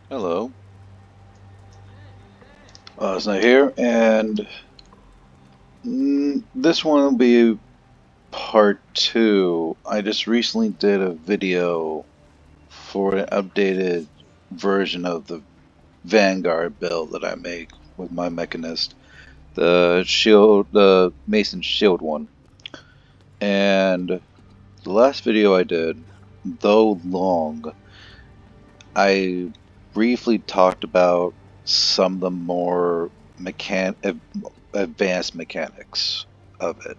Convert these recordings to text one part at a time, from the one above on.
Hello, it's not here, and this one will be part two. I just recently did a video for an updated version of the Vanguard build that I make with my Mechanist, the Mason Shield one. And the last video I did, though long, I briefly talked about some of the more advanced mechanics of it.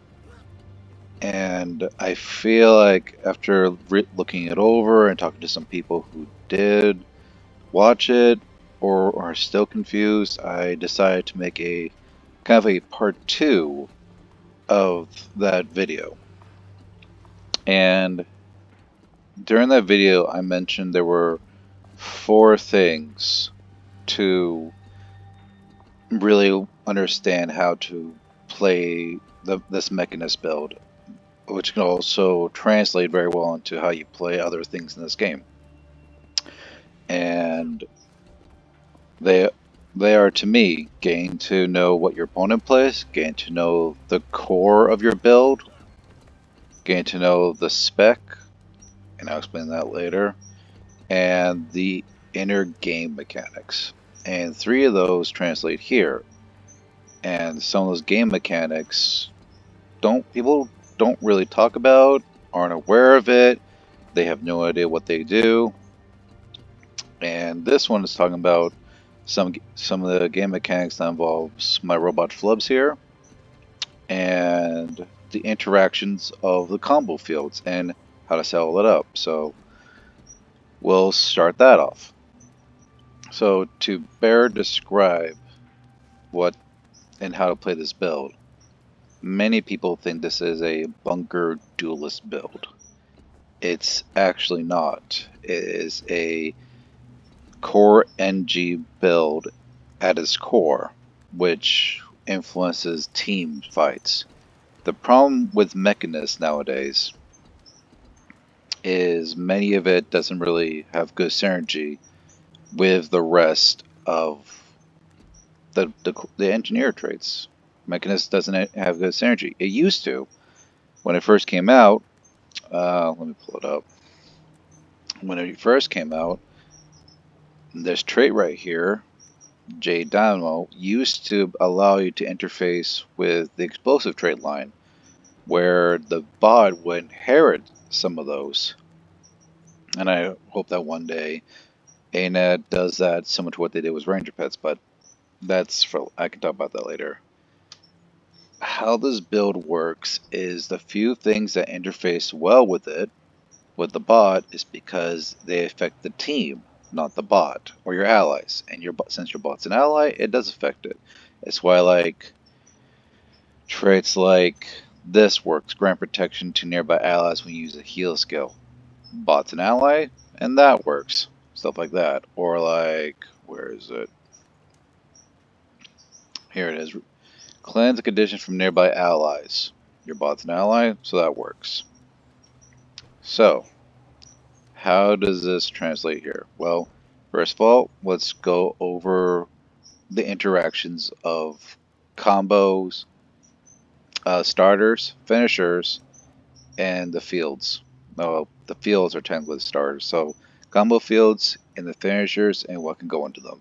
And I feel like after looking it over and talking to some people who did watch it or are still confused, I decided to make a kind of a part two of that video. And during that video, I mentioned there were four things to really understand how to play this Mechanist build, which can also translate very well into how you play other things in this game. And they are, to me, getting to know what your opponent plays, getting to know the core of your build, getting to know the spec, and I'll explain that later, and the inner game mechanics. And three of those translate here. And some of those game mechanics people don't really talk about, aren't aware of it, they have no idea what they do. And this one is talking about some of the game mechanics that involves my robot flubs here, and the interactions of the combo fields and how to set all it up. So we'll start that off. So to better describe what and how to play this build, many people think this is a bunker duelist build. It's actually not. It is a core NG build at its core, which influences team fights. The problem with Mechanist nowadays is many of it doesn't really have good synergy with the rest of the engineer traits. Mechanist doesn't have good synergy. It used to. When it first came out, let me pull it up. When it first came out, this trait right here, J Dynamo, used to allow you to interface with the explosive trait line, where the bot would inherit some of those. And I hope that one day ANET does that similar to what they did with Ranger Pets, but I can talk about that later. How this build works is the few things that interface well with it, with the bot, is because they affect the team, not the bot or your allies. And since your bot's an ally, it does affect it. It's why like traits like this works, grant protection to nearby allies when you use a heal skill. Bot's an ally, and that works. Stuff like that. Or like, where is it? Here it is. Cleanse a condition from nearby allies. Your bot's an ally, so that works. So, how does this translate here? Well, first of all, let's go over the interactions of combos, starters, finishers, and the fields. No, the fields are technically the starters. So, combo fields and the finishers and what can go into them.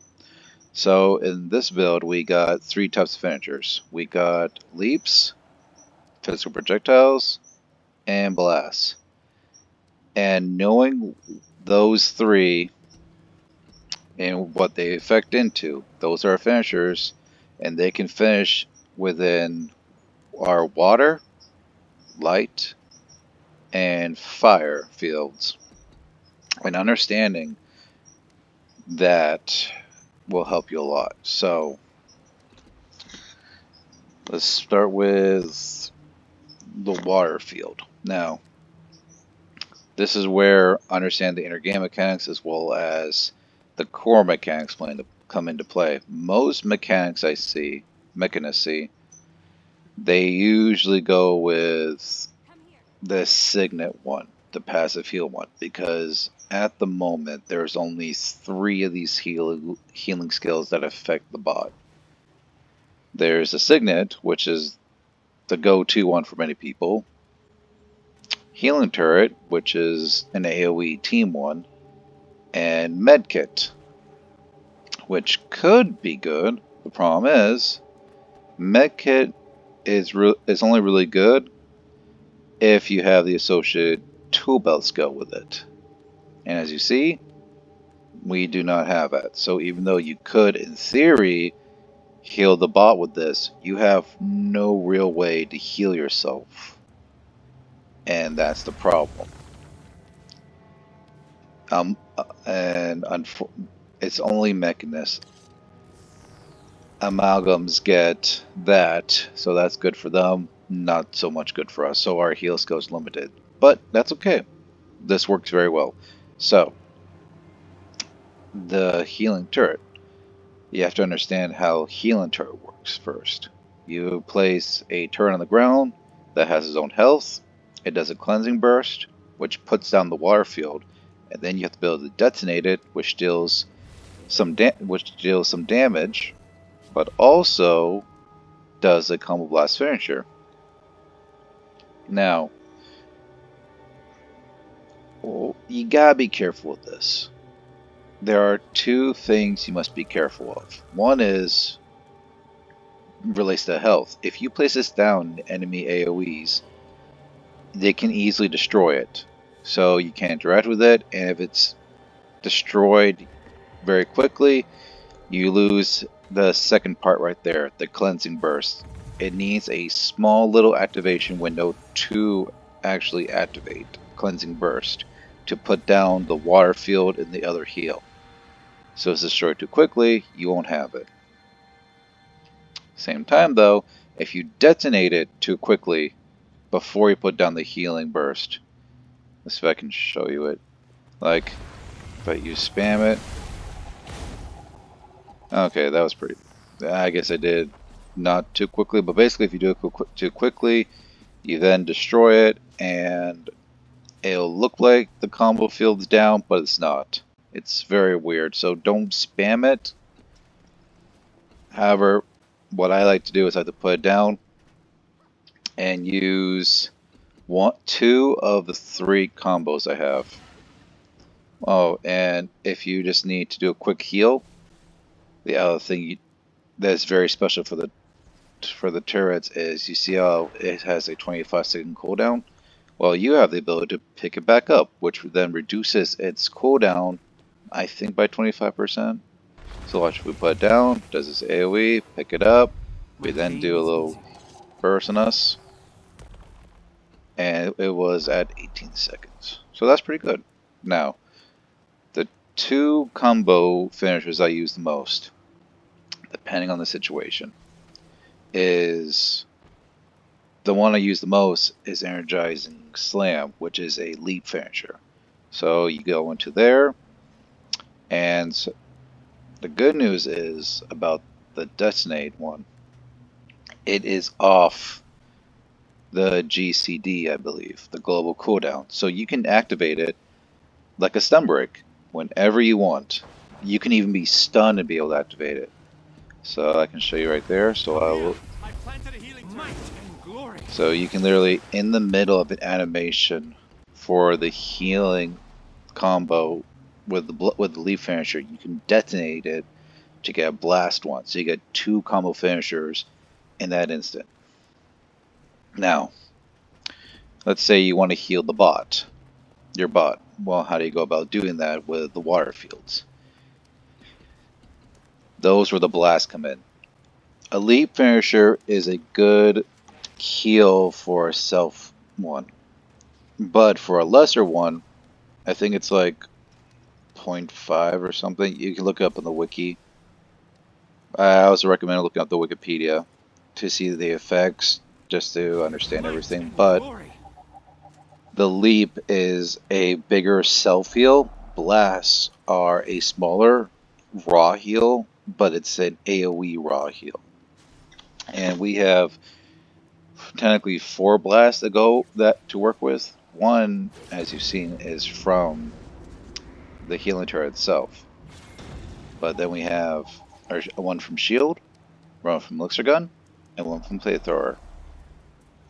So, in this build, we got three types of finishers. We got leaps, physical projectiles, and blasts. And knowing those three and what they affect into, those are our finishers, and they can finish within our water, light, and fire fields. And understanding that will help you a lot. So let's start with the water field. Now, this is where understand the inner game mechanics as well as the core mechanics come into play. Most mechanics I see, mechanists see, they usually go with the Signet one, the passive heal one, because at the moment, there's only 3 of these healing skills that affect the bot. There's a Signet, which is the go-to one for many people. Healing Turret, which is an AoE team one. And Medkit, which could be good. The problem is, Medkit is only really good if you have the associated tool belt skill with it. And as you see, we do not have it. So even though you could, in theory, heal the bot with this, you have no real way to heal yourself. And that's the problem. It's only Mechanist. Amalgams get that, so that's good for them. Not so much good for us, so our heal skill is limited. But that's okay. This works very well. So, the healing turret. You have to understand how healing turret works first. You place a turret on the ground that has its own health. It does a cleansing burst, which puts down the water field, and then you have to be able to detonate it, which deals some damage, but also does a combo blast finisher. Now, you gotta be careful with this. There are 2 things you must be careful of. One is relates to health. If you place this down in enemy AoEs, they can easily destroy it. So you can't interact with it, and if it's destroyed very quickly, you lose the second part right there, the cleansing burst. It needs a small little activation window to actually activate cleansing burst to put down the water field in the other heal. So if it's destroyed too quickly, you won't have it. Same time though, if you detonate it too quickly before you put down the healing burst, let's see if I can show you it. Like, but you spam it. Okay, that was pretty. I guess I did not too quickly, but basically if you do it too quickly, you then destroy it, and it'll look like the combo field's down, but it's not. It's very weird, so don't spam it. However, what I like to do is I have to put it down and use 2 of the 3 combos I have. Oh, and if you just need to do a quick heal, the other thing that's very special for the turrets is, you see how it has a 25-second cooldown? Well, you have the ability to pick it back up, which then reduces its cooldown, I think, by 25%. So watch, we put it down, does this AoE, pick it up, we then do a little burst on us, and it was at 18 seconds. So that's pretty good. Now, the 2 combo finishers I use the most, depending on the situation, is the one I use the most is Energizing Slam, which is a leap finisher. So you go into there, and the good news is about the detonate one, it is off the GCD, I believe, the global cooldown. So you can activate it like a stun break whenever you want. You can even be stunned and be able to activate it. So I can show you right there. So so you can literally, in the middle of an animation for the healing combo with the leap finisher, you can detonate it to get a blast one. So you get 2 combo finishers in that instant. Now, let's say you want to heal the bot, your bot. Well, how do you go about doing that with the water fields? Those where the blasts come in. A leap finisher is a good heal for a self one, but for a lesser one, I think it's like 0.5 or something. You can look it up on the wiki. I also recommend looking up the Wikipedia to see the effects, just to understand everything. But the leap is a bigger self heal. Blasts are a smaller raw heal, but it's an AoE raw heal. And we have technically 4 blasts to work with. One, as you've seen, is from the healing turret itself. But then we have one from shield, one from elixir gun, and one from flamethrower.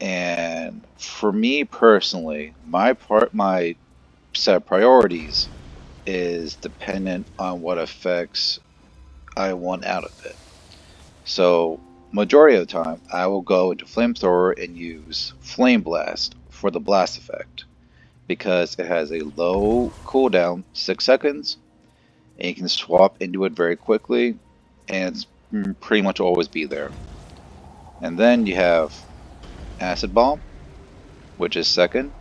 And for me personally, my set of priorities is dependent on what effects I want out of it. So majority of the time, I will go into flamethrower and use flame blast for the blast effect because it has a low cooldown, 6 seconds, and you can swap into it very quickly, and it's pretty much always be there. And then you have acid bomb, which is second.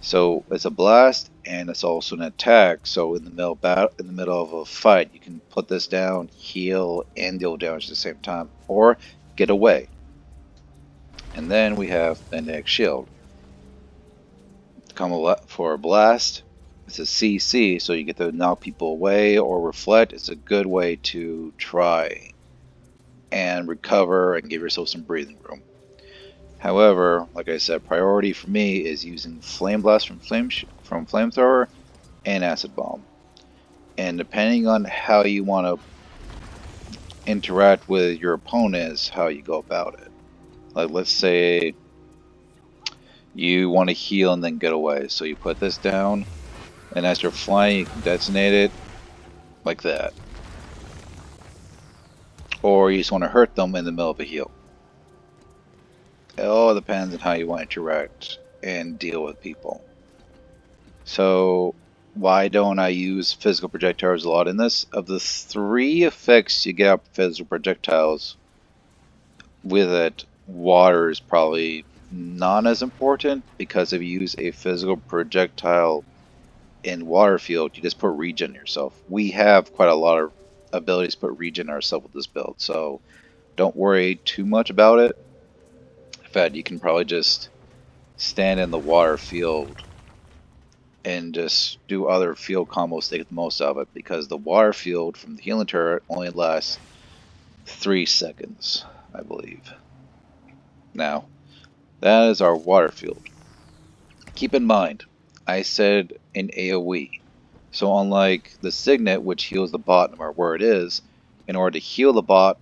So it's a blast and it's also an attack. So in the middle of a fight, you can put this down, heal, and deal damage at the same time, or get away. And then we have magnetic shield. Come for a blast. It's a CC, so you get to knock people away or reflect. It's a good way to try and recover and give yourself some breathing room. However, like I said, priority for me is using Flame Blast from Flamethrower and Acid Bomb. And depending on how you want to interact with your opponents, how you go about it. Like let's say you want to heal and then get away. So you put this down, and as you're flying, you can detonate it like that. Or you just want to hurt them in the middle of a heal. It all depends on how you want to interact and deal with people. So why don't I use physical projectiles a lot in this? Of the 3 effects you get out of physical projectiles, with it, water is probably not as important, because if you use a physical projectile in water field, you just put regen yourself. We have quite a lot of abilities to put regen ourselves with this build, so don't worry too much about it. In fact, you can probably just stand in the water field and just do other field combos to get the most of it, because the water field from the healing turret only lasts 3 seconds, I believe. Now, that is our water field. Keep in mind, I said an AoE. So unlike the Signet, which heals the bot no matter where it is, in order to heal the bot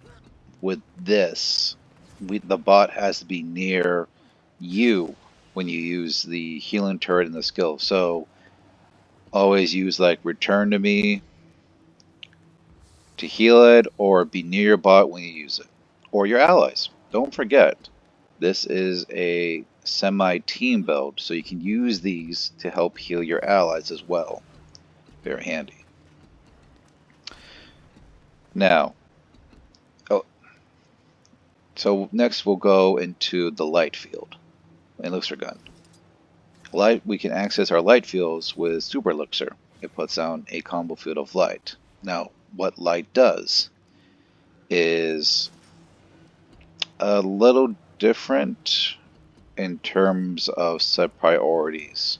with this, the bot has to be near you when you use the healing turret and the skill. So always use like return to me to heal it, or be near your bot when you use it. Or your allies. Don't forget, this is a semi-team build, so you can use these to help heal your allies as well. Very handy. Now, so next we'll go into the light field, elixir gun. We can access our light fields with super elixir. It puts down a combo field of light. Now, what light does is a little different in terms of set priorities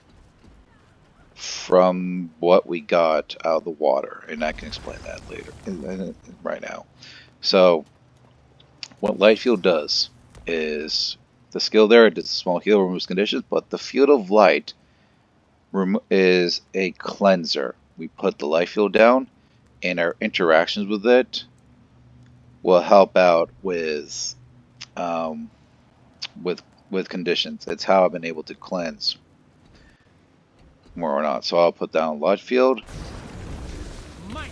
from what we got out of the water, and I can explain that later, right now. So what light field does is, the skill there, it does a small heal, removes conditions, but the field of light is a cleanser. We put the light field down, and our interactions with it will help out with conditions. It's how I've been able to cleanse more or not. So I'll put down light field,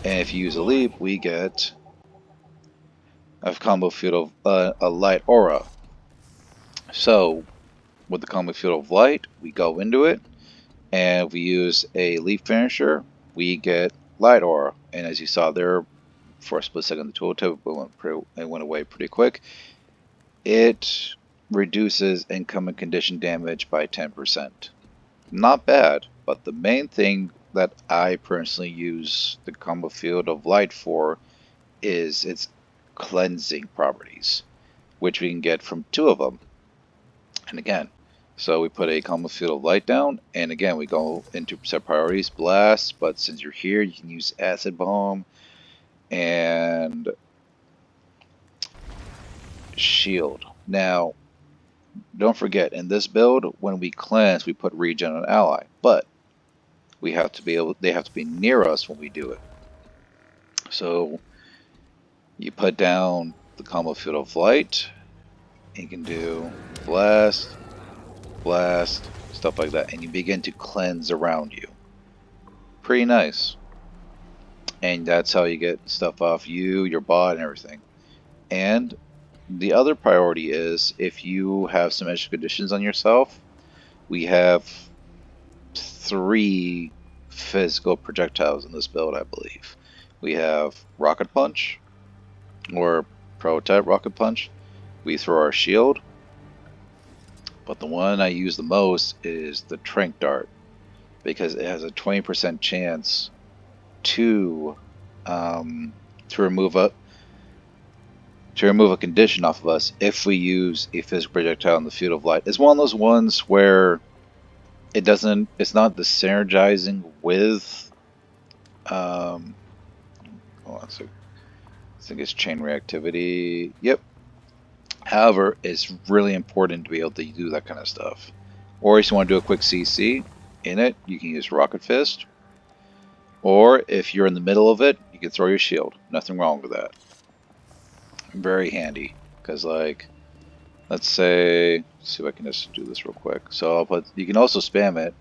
and if you use a leap, we get a combo field of a light aura. So with the combo field of light, we go into it, and if we use a leap finisher, we get light aura. And as you saw there, for a split second, the tooltip went away pretty quick. It reduces incoming condition damage by 10%. Not bad, but the main thing that I personally use the combo field of light for is its cleansing properties, which we can get from 2 of them. And again, so we put a combo field of light down, and again we go into set priorities, blast, but since you're here you can use acid bomb and shield. Now don't forget, in this build, when we cleanse, we put regen on ally, but they have to be near us when we do it. So you put down the combo field of light. You can do blast, blast, stuff like that, and you begin to cleanse around you. Pretty nice. And that's how you get stuff off you, your bot, and everything. And the other priority is if you have some extra conditions on yourself, we have 3 physical projectiles in this build, I believe. We have Rocket Punch, or Prototype Rocket Punch. We throw our shield, but the one I use the most is the Trank Dart, because it has a 20% chance to remove a condition off of us if we use a physical projectile in the field of light. It's one of those ones where it's not the synergizing with hold on, so I think it's chain reactivity. Yep. However, it's really important to be able to do that kind of stuff. Or if you want to do a quick CC in it, you can use Rocket Fist. Or if you're in the middle of it, you can throw your shield. Nothing wrong with that. Very handy. Because, like, let's see if I can just do this real quick. So you can also spam it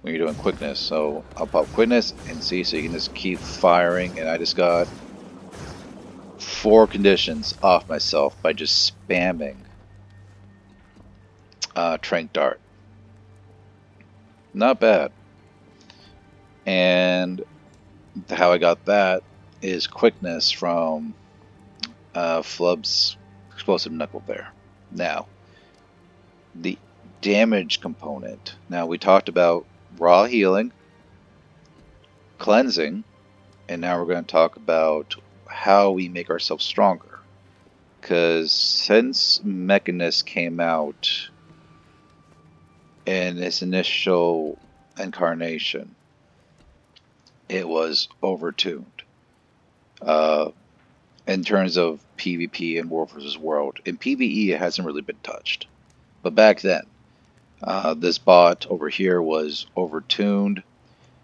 when you're doing quickness. So I'll pop quickness and see, so you can just keep firing. And I just got 4 conditions off myself by just spamming Trank Dart. Not bad. And how I got that is quickness from Flub's explosive knuckle bear. Now, the damage component. Now, we talked about raw healing, cleansing, and now we're going to talk about how we make ourselves stronger. Because since Mechanist came out in its initial incarnation, it was overtuned. In terms of PvP and World vs. World. In PvE, it hasn't really been touched. But back then, this bot over here was overtuned.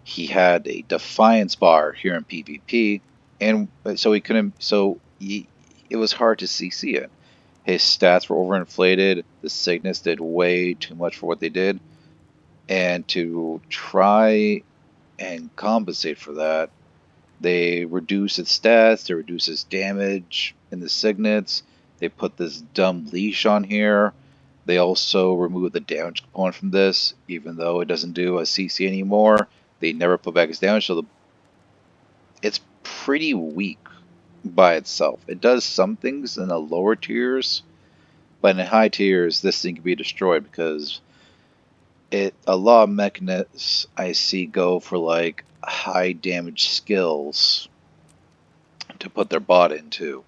He had a Defiance bar here in PvP, and so he couldn't. It was hard to CC it. His stats were overinflated. The sickness did way too much for what they did, and to try and compensate for that, they reduce its stats, they reduce its damage in the signets, they put this dumb leash on here. They also remove the damage component from this, even though it doesn't do a CC anymore. They never put back its damage, so it's pretty weak by itself. It does some things in the lower tiers, but in the high tiers, this thing can be destroyed because a lot of mechanists I see go for like high damage skills to put their bot into,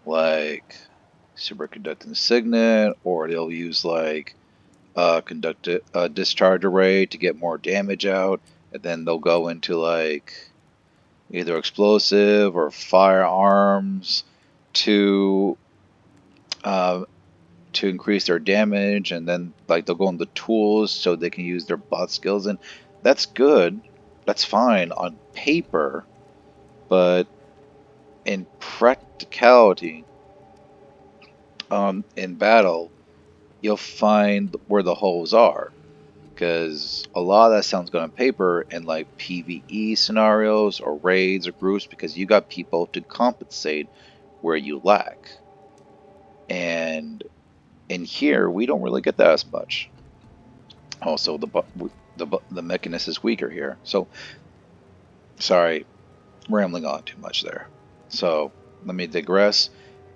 like superconducting signet, or they'll use like discharge array to get more damage out, and then they'll go into like either explosive or firearms to increase their damage, and then like they'll go into tools so they can use their bot skills, and that's good. That's fine on paper, but in practicality, in battle, you'll find where the holes are. Because a lot of that sounds good on paper in like PvE scenarios or raids or groups, because you got people to compensate where you lack. And in here, we don't really get that as much. Also, the Mechanist is weaker here. So, sorry, rambling on too much there. So, let me digress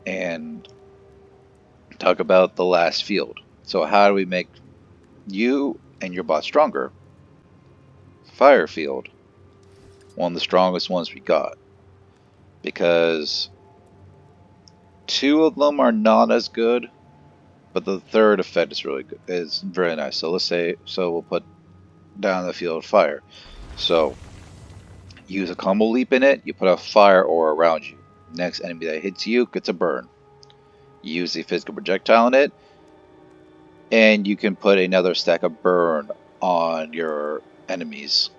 and talk about the last field. So, how do we make you and your bot stronger? Fire field. One of the strongest ones we got. Because 2 of them are not as good, but the third effect is really good. Is very nice. So we'll put down the field of fire. So use a combo leap in it. You put a fire aura around you. Next enemy that hits you gets a burn. Use a physical projectile in it, and you can put another stack of burn on your enemies.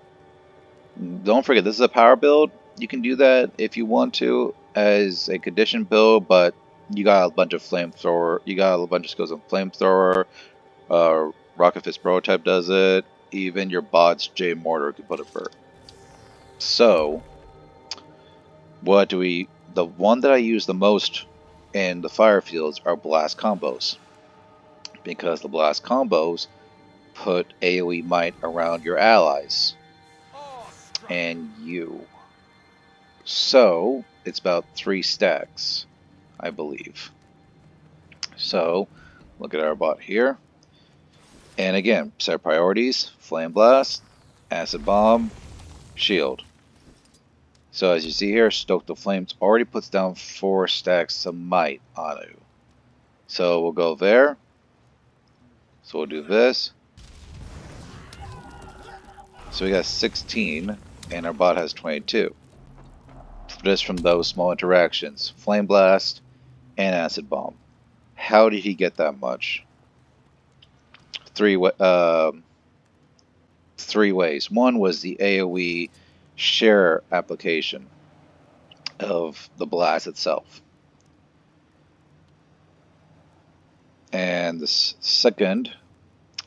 Don't forget, this is a power build. You can do that if you want to as a condition build, but you got a bunch of flamethrower. You got a bunch of skills on flamethrower. Rocket Fist Prototype does it. Even your bot's J Mortar can put it for. So, what do we? The one that I use the most in the fire fields are blast combos, because the blast combos put AoE might around your allies and you. So it's about 3 stacks, I believe. So look at our bot here. And again, set priorities: Flame Blast, Acid Bomb, Shield. So as you see here, Stoke the Flames already puts down 4 stacks of might on you. So we'll go there. So we'll do this. So we got 16, and our bot has 22. Just from those small interactions: Flame Blast and Acid Bomb. How did he get that much? Three ways. One was the AoE share application of the blast itself. And the second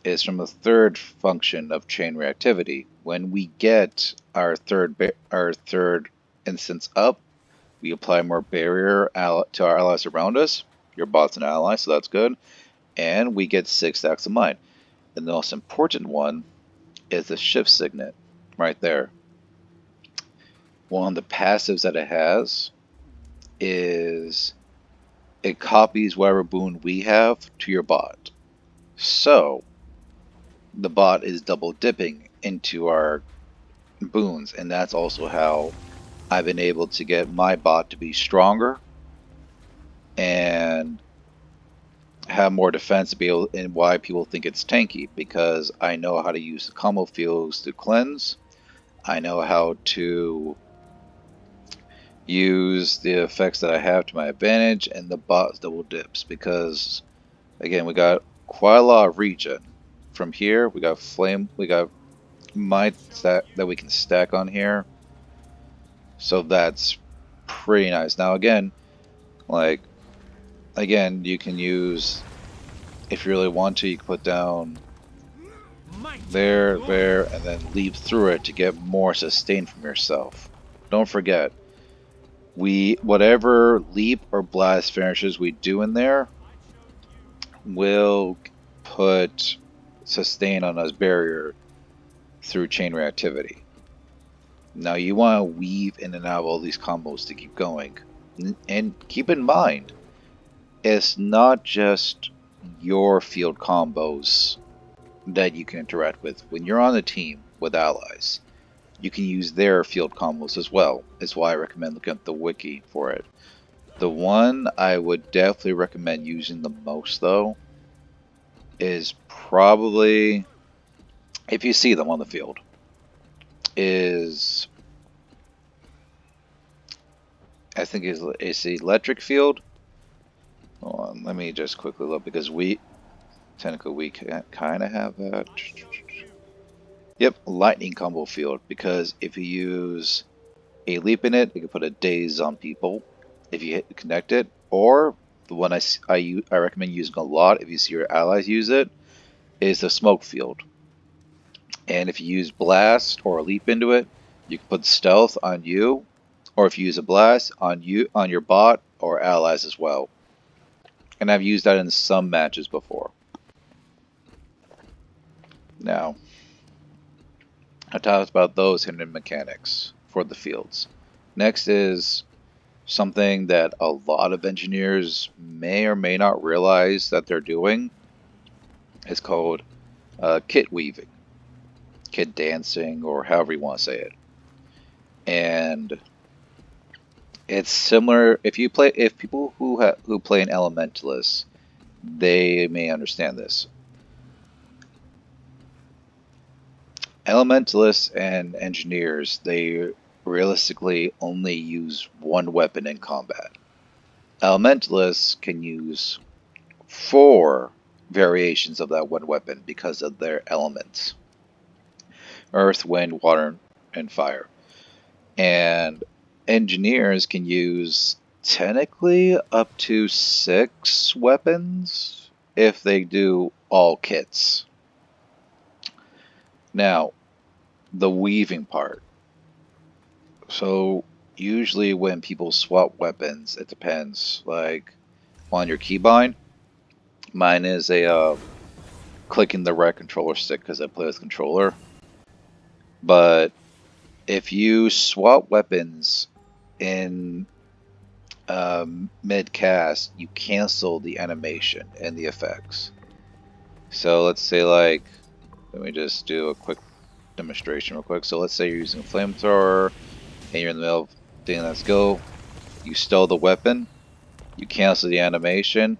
is from the third function of chain reactivity. When we get our third instance up, we apply more barrier to our allies around us. Your bot's an ally, so that's good. And we get 6 stacks of might. And the most important one is the shift signet right there. One of the passives that it has is it copies whatever boon we have to your bot. So the bot is double dipping into our boons, and that's also how I've been able to get my bot to be stronger and have more defense to be able, and why people think it's tanky, because I know how to use the combo fields to cleanse. I know how to use the effects that I have to my advantage, and the bot's double dips, because again, we got quite a lot of regen. From here, we got flame, we got might that we can stack on here, so that's pretty nice. Now again, you can use, if you really want to, you can put down there, and then leap through it to get more sustain from yourself. Don't forget, whatever leap or blast finishes we do in there will put sustain on us barrier through chain reactivity. Now you want to weave in and out of all these combos to keep going. And keep in mind, it's not just your field combos that you can interact with. When you're on a team with allies, you can use their field combos as well. That's why I recommend looking at the wiki for it. The one I would definitely recommend using the most, though, is probably, if you see them on the field, is, I think it's the electric field. Hold on, let me just quickly look, because technically we kind of have that. Yep, lightning combo field, because if you use a leap in it, you can put a daze on people if you connect it. Or the one I recommend using a lot if you see your allies use it is the smoke field. And if you use blast or a leap into it, you can put stealth on you, or if you use a blast on your bot or allies as well. And I've used that in some matches before. Now, I talked about those hidden mechanics for the fields. Next is something that a lot of engineers may or may not realize that they're doing. It's called kit weaving, kit dancing, or however you want to say it. And it's similar. If people who play an elementalist, they may understand this. Elementalists and engineers, they realistically only use one weapon in combat. Elementalists can use 4 variations of that one weapon because of their elements: earth, wind, water, and fire. And engineers can use technically up to 6 weapons if they do all kits. Now, the weaving part. So usually when people swap weapons, it depends. Like on your keybind, mine is a clicking the right controller stick because I play with controller. But if you swap weapons in mid-cast, you cancel the animation and the effects. So let's say like, let me just do a quick demonstration real quick. So let's say you're using a flamethrower and you're in the middle of doing that skill. You stow the weapon, you cancel the animation,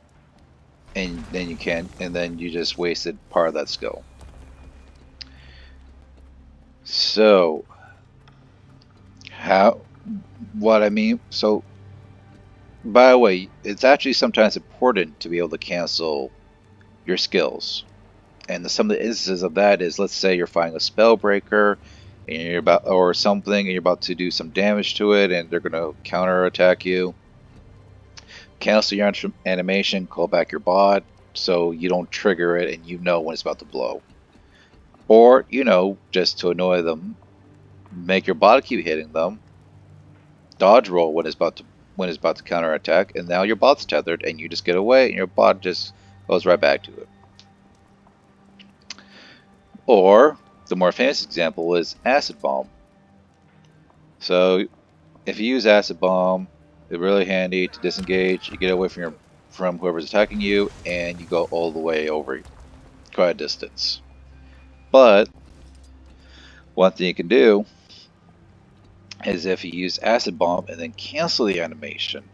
and then you just wasted part of that skill. So what I mean, so by the way, it's actually sometimes important to be able to cancel your skills. And some of the instances of that is, let's say you're fighting a spell breaker and you're about, or something, and you're about to do some damage to it and they're going to counter attack you. Cancel your animation, call back your bot so you don't trigger it and you know when it's about to blow. Or, just to annoy them, make your bot keep hitting them, dodge roll when it's about to counter attack, and now your bot's tethered and you just get away and your bot just goes right back to it. Or the more famous example is acid bomb. So if you use acid bomb, it's really handy to disengage. You get away from whoever's attacking you, and you go all the way over quite a distance. But one thing you can do is if you use acid bomb and then cancel the animation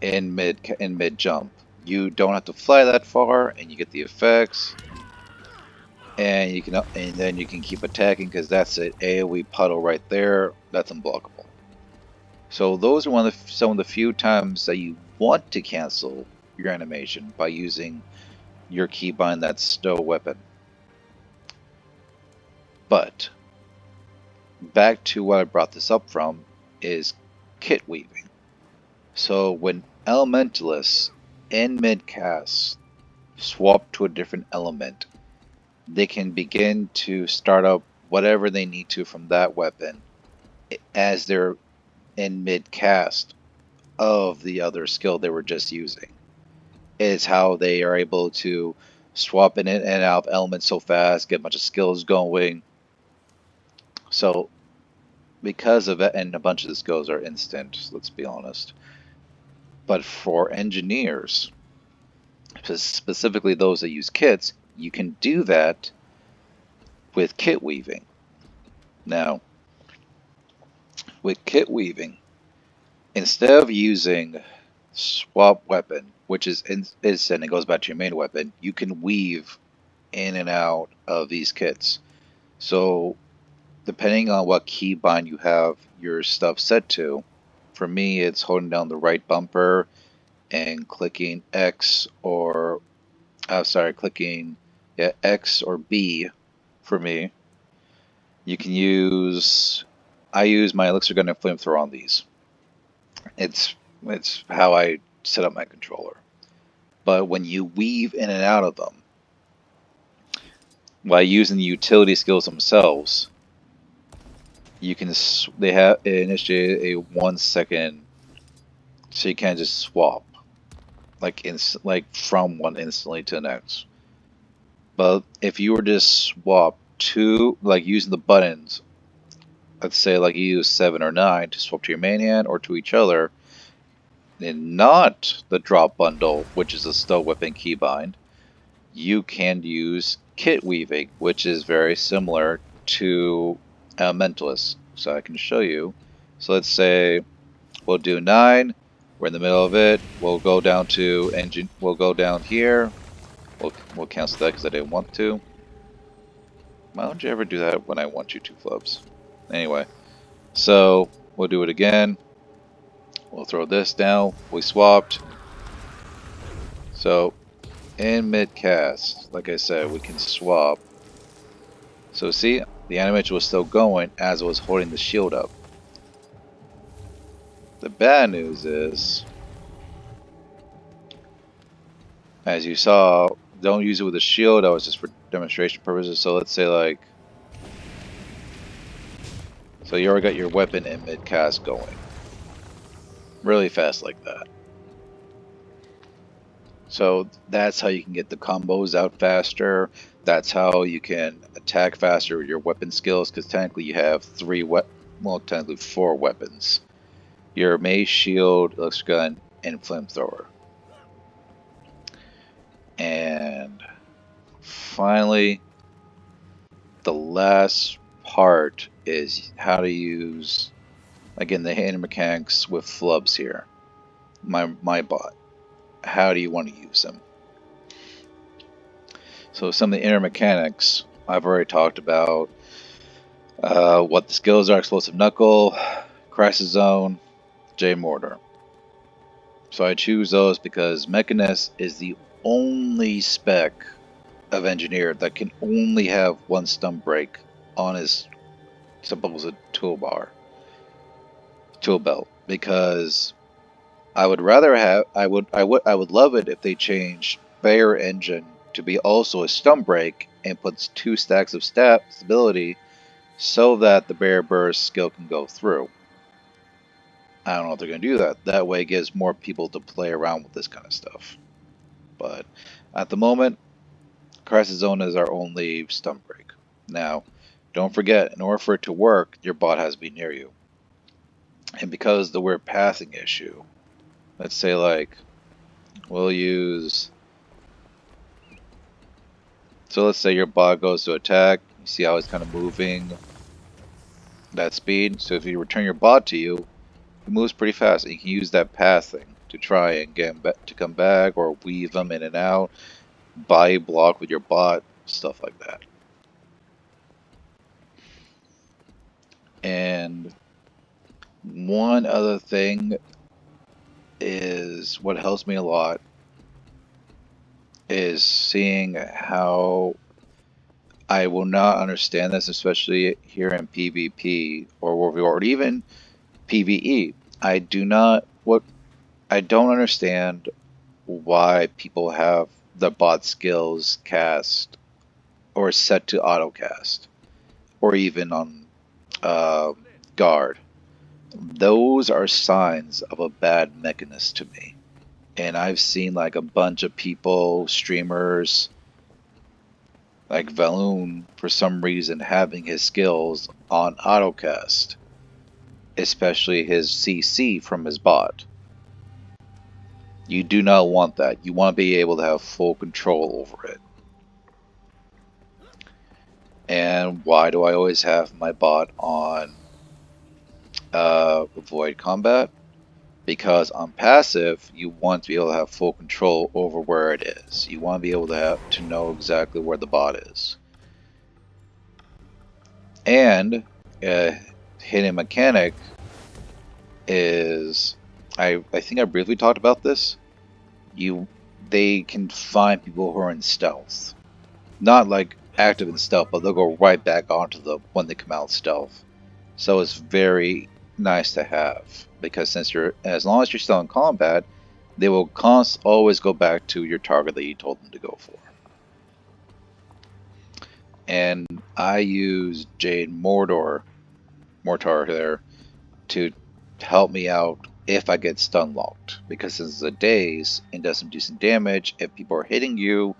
in mid jump, you don't have to fly that far, and you get the effects. And then you can keep attacking because that's an AoE puddle right there. That's unblockable. So those are some of the few times that you want to cancel your animation by using your keybind that's stow weapon. But back to what I brought this up from is kit weaving. So when elementalists in mid-cast swap to a different element, they can begin to start up whatever they need to from that weapon as they're in mid-cast of the other skill they were just using. It's how they are able to swap in and out of elements so fast, get a bunch of skills going. So because of it, and a bunch of the skills are instant, let's be honest. But for engineers, specifically those that use kits, you can do that with kit weaving. Now, with kit weaving, instead of using swap weapon, which is instant, it goes back to your main weapon, you can weave in and out of these kits. So, depending on what keybind you have your stuff set to, for me it's holding down the right bumper and clicking X or clicking X or B for me. You can I use my elixir gun and flamethrower on these. It's how I set up my controller. But when you weave in and out of them, while using the utility skills themselves, they initiate a 1 second, so you can't just swap like from one instantly to the next. But if you were to swap using the buttons, let's say like you use 7 or 9 to swap to your main hand or to each other, and not the drop bundle, which is a stow weapon keybind, you can use kit weaving, which is very similar to Elementalist. So I can show you. So let's say we'll do 9. We're in the middle of it. We'll go down to engine. We'll go down here. We'll cancel that because I didn't want to. Why don't you ever do that when I want you to, Flubs? Anyway, so we'll do it again. We'll throw this down. We swapped. So in mid-cast, like I said, we can swap. So see, The animation was still going as it was holding the shield up. The bad news is, as you saw, don't use it with a shield. That was just for demonstration purposes. So let's say like, so you already got your weapon in mid cast going really fast like that. So that's how you can get the combos out faster. That's how you can attack faster with your weapon skills, because technically you have technically 4 weapons. Your mace, shield, elixir gun, and flamethrower. And finally, the last part is how to use, again, the hand mechanics with flubs here. My bot. How do you want to use them? So some of the inner mechanics I've already talked about. What the skills are: explosive knuckle, crisis zone, J mortar. So I choose those because Mechanist is the only spec of engineer that can only have 1 stun break on his supposed tool belt, because I would rather have I would love it if they changed Bear Engine to be also a stun break and puts 2 stacks of stability so that the Bear Burst skill can go through. I don't know if they're going to do that. That way it gives more people to play around with this kind of stuff. But at the moment, Crisis Zone is our only stun break. Now, don't forget, in order for it to work, your bot has to be near you. And because of the weird pathing issue, let's say like, we'll use, so let's say your bot goes to attack, you see how it's kind of moving that speed. So if you return your bot to you, it moves pretty fast, and you can use that pathing to try and get him to come back, or weave them in and out, body block with your bot, stuff like that. And one other thing is, what helps me a lot is seeing how I will not understand this, especially here in PvP or World War, or even PvE. I don't understand why people have the bot skills cast or set to auto cast, or even on guard. Those are signs of a bad mechanist to me. And I've seen like a bunch of people, streamers, like Valoon, for some reason having his skills on autocast, especially his CC from his bot. You do not want that. You want to be able to have full control over it. And why do I always have my bot on avoid combat? Because on passive, you want to be able to have full control over where it is. You want to be able to know exactly where the bot is. And hidden mechanic is, I think I briefly talked about this. They can find people who are in stealth, not like active in stealth, but they'll go right back onto them when they come out stealth. So it's very nice to have, because as long as you're still in combat, they will always go back to your target that you told them to go for. And I use Jade Mortar there to help me out if I get stun locked, because since it's a daze and does some decent damage, if people are hitting you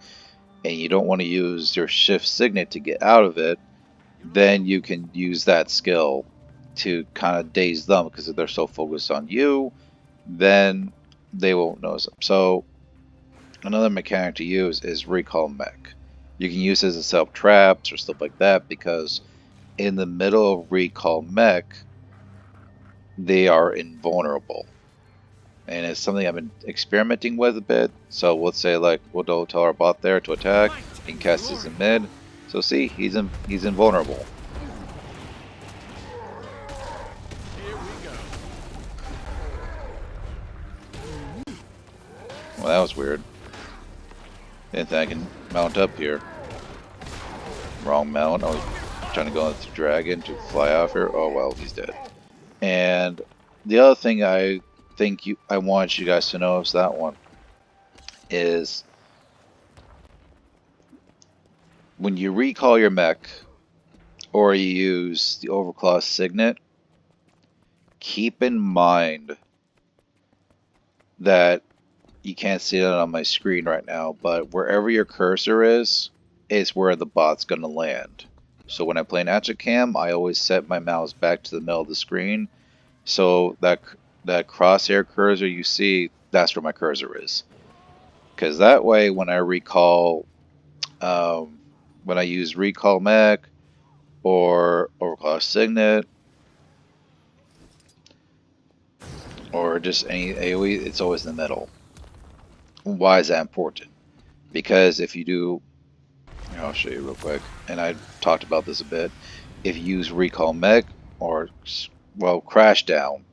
and you don't want to use your shift signet to get out of it, then you can use that skill to kind of daze them, because if they're so focused on you, then they won't notice them. So another mechanic to use is recall mech. You can use it to set up traps or stuff like that, because in the middle of recall mech, they are invulnerable. And it's something I've been experimenting with a bit. So let's say like we'll tell our bot there to attack, incase is in mid. So see, he's invulnerable. Well, that was weird. Didn't think I can mount up here. Wrong mount. Oh, Trying to go into dragon to fly off here. Oh well, he's dead. And the other thing I want you guys to know is that one is when you recall your mech or you use the overclock signet, keep in mind that you can't see it on my screen right now, but wherever your cursor is where the bot's going to land. So when I play Natural Cam, I always set my mouse back to the middle of the screen, so that crosshair cursor you see, that's where my cursor is. Because that way, when I recall, when I use recall mech or overclock signet or just any AoE, it's always in the middle. Why is that important? Because if you do, I'll show you real quick, and I talked about this a bit. If you use recall mech or, well, crash down,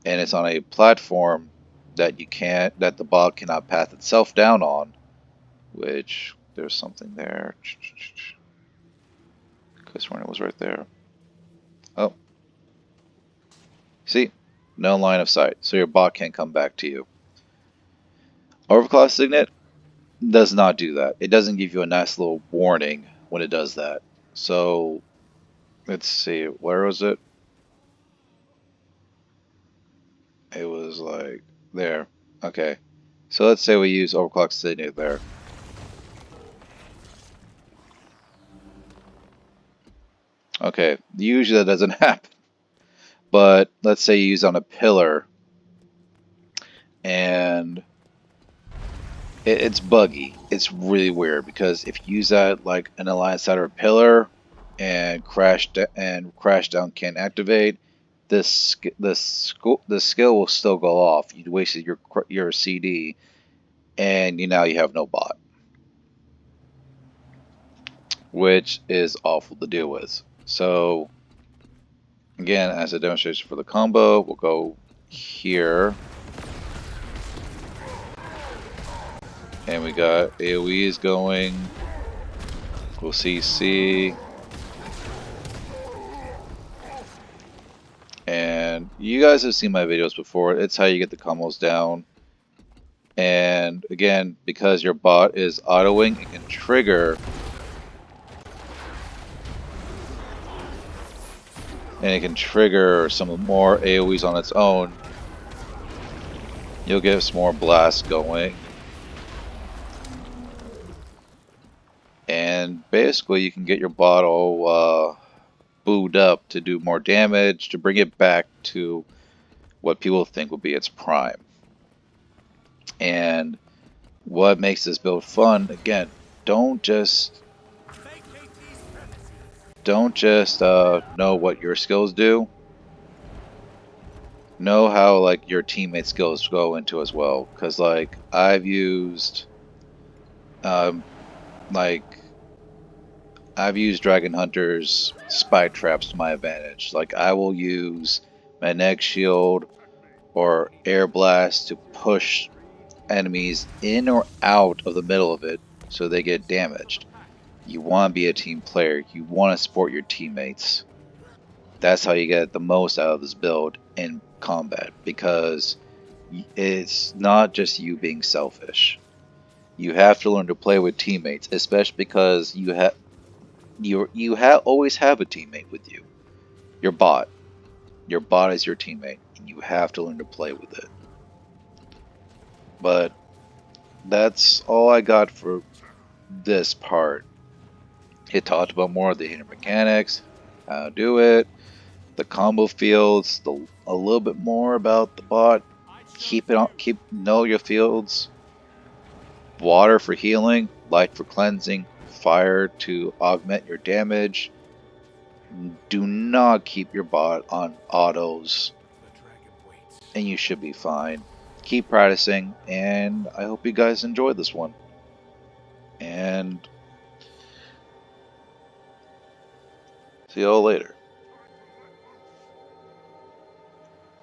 and it's on a platform that the bot cannot path itself down on, which there's something there. Because when it was right there. Oh, see, no line of sight, so your bot can't come back to you. Overclock signet does not do that. It doesn't give you a nice little warning when it does that. So let's see, where was it? It was like there. Okay, so let's say we use overclock signet there. Okay, usually that doesn't happen, but let's say you use on a pillar and it's buggy. It's really weird because if you use that like an alliance side or a pillar and crash down can't activate, the skill will still go off. You wasted your CD, and now you have no bot, which is awful to deal with. So again, as a demonstration for the combo, we'll go here. And we got AoEs going. We'll CC. And you guys have seen my videos before. It's how you get the combos down. And again, because your bot is autoing, it can trigger. And it can trigger some more AoEs on its own. You'll get some more blasts going. And basically you can get your bot all booed up to do more damage, to bring it back to what people think will be its prime. And what makes this build fun, again, don't just know what your skills do. Know how like your teammates' skills go into as well. Because like I've used Dragon Hunter's spy traps to my advantage. Like I will use Magnetic Shield or Air Blast to push enemies in or out of the middle of it so they get damaged. You want to be a team player. You want to support your teammates. That's how you get the most out of this build in combat, because it's not just you being selfish. You have to learn to play with teammates, especially because you always have a teammate with you. Your bot. Your bot is your teammate, and you have to learn to play with it. But that's all I got for this part. It talked about more of the hidden mechanics, how to do it, the combo fields, a little bit more about the bot. Know your fields. Water for healing, light for cleansing, fire to augment your damage. Do not keep your bot on autos, and you should be fine. Keep practicing, and I hope you guys enjoyed this one. And see you all later.